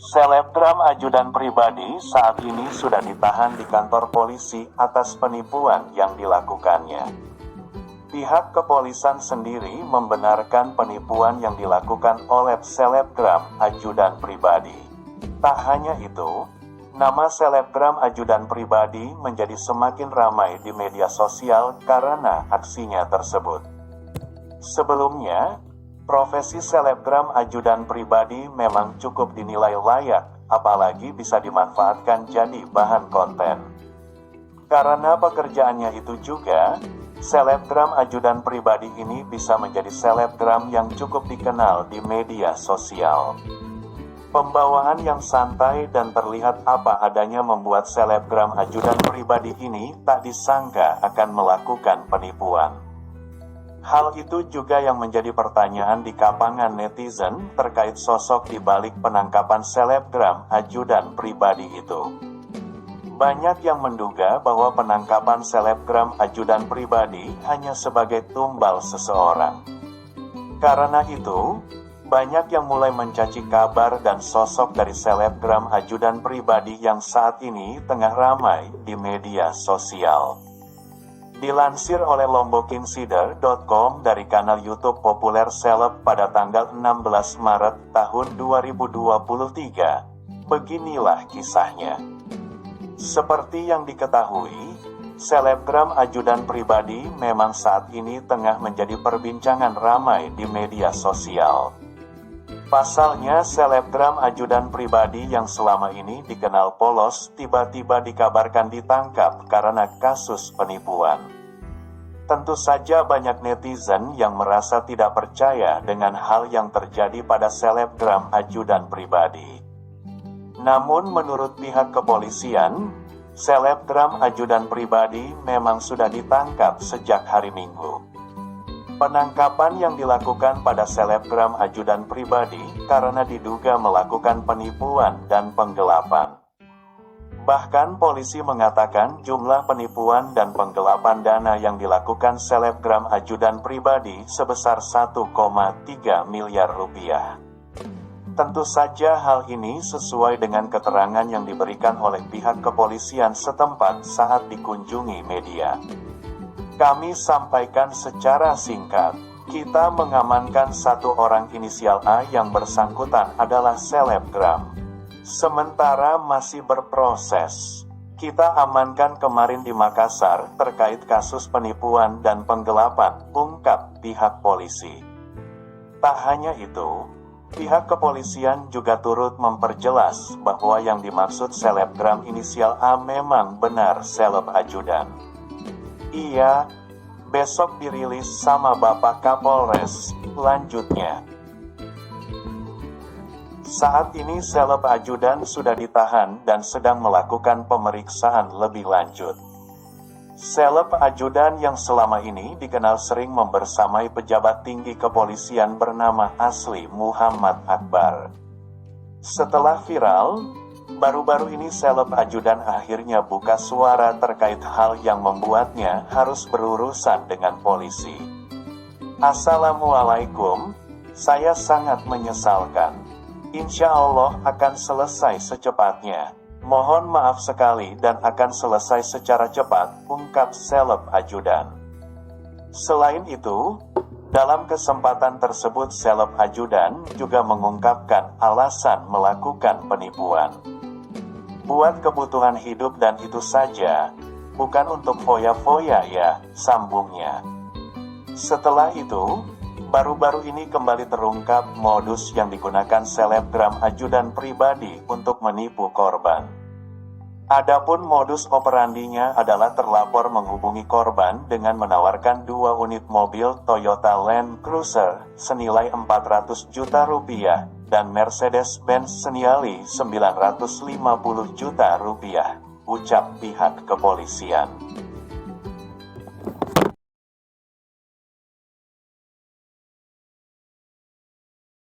Selebgram ajudan pribadi saat ini sudah ditahan di kantor polisi atas penipuan yang dilakukannya. Pihak kepolisian sendiri membenarkan penipuan yang dilakukan oleh selebgram ajudan pribadi. Tak hanya itu, nama selebgram ajudan pribadi menjadi semakin ramai di media sosial karena aksinya tersebut. Sebelumnya, profesi selebgram ajudan pribadi memang cukup dinilai layak, apalagi bisa dimanfaatkan jadi bahan konten. Karena pekerjaannya itu juga, selebgram ajudan pribadi ini bisa menjadi selebgram yang cukup dikenal di media sosial. Pembawaan yang santai dan terlihat apa adanya membuat selebgram ajudan pribadi ini tak disangka akan melakukan penipuan. Hal itu juga yang menjadi pertanyaan di kalangan netizen terkait sosok di balik penangkapan selebgram ajudan pribadi itu. Banyak yang menduga bahwa penangkapan selebgram ajudan pribadi hanya sebagai tumbal seseorang. Karena itu, banyak yang mulai mencaci kabar dan sosok dari selebgram ajudan pribadi yang saat ini tengah ramai di media sosial. Dilansir oleh lombokinsider.com dari kanal YouTube populer seleb pada tanggal 16 Maret tahun 2023, beginilah kisahnya. Seperti yang diketahui, selebgram ajudan pribadi memang saat ini tengah menjadi perbincangan ramai di media sosial. Pasalnya, selebgram ajudan pribadi yang selama ini dikenal polos tiba-tiba dikabarkan ditangkap karena kasus penipuan. Tentu saja banyak netizen yang merasa tidak percaya dengan hal yang terjadi pada selebgram ajudan pribadi. Namun menurut pihak kepolisian, selebgram ajudan pribadi memang sudah ditangkap sejak hari Minggu. Penangkapan yang dilakukan pada selebgram ajudan pribadi karena diduga melakukan penipuan dan penggelapan. Bahkan polisi mengatakan jumlah penipuan dan penggelapan dana yang dilakukan selebgram ajudan pribadi sebesar 1,3 miliar rupiah. Tentu saja hal ini sesuai dengan keterangan yang diberikan oleh pihak kepolisian setempat saat dikunjungi media. Kami sampaikan secara singkat, kita mengamankan satu orang inisial A yang bersangkutan adalah selebgram. Sementara masih berproses. Kita amankan kemarin di Makassar terkait kasus penipuan dan penggelapan, ungkap pihak polisi. Tak hanya itu, pihak kepolisian juga turut memperjelas bahwa yang dimaksud selebgram inisial A memang benar seleb ajudan. Iya, besok dirilis sama Bapak Kapolres, lanjutnya. Saat ini seleb ajudan sudah ditahan dan sedang melakukan pemeriksaan lebih lanjut. Seleb ajudan yang selama ini dikenal sering membersamai pejabat tinggi kepolisian bernama asli Muhammad Akbar. Setelah viral, baru-baru ini seleb ajudan akhirnya buka suara terkait hal yang membuatnya harus berurusan dengan polisi. Assalamualaikum, saya sangat menyesalkan. Insya Allah akan selesai secepatnya. Mohon maaf sekali dan akan selesai secara cepat, ungkap seleb ajudan. Selain itu, dalam kesempatan tersebut seleb ajudan juga mengungkapkan alasan melakukan penipuan. Buat kebutuhan hidup dan itu saja, bukan untuk foya-foya ya, sambungnya. Setelah itu, baru-baru ini kembali terungkap modus yang digunakan selebgram ajudan pribadi untuk menipu korban. Adapun modus operandinya adalah terlapor menghubungi korban dengan menawarkan 2 unit mobil Toyota Land Cruiser senilai 400 juta rupiah dan Mercedes-Benz senilai 950 juta rupiah, ucap pihak kepolisian.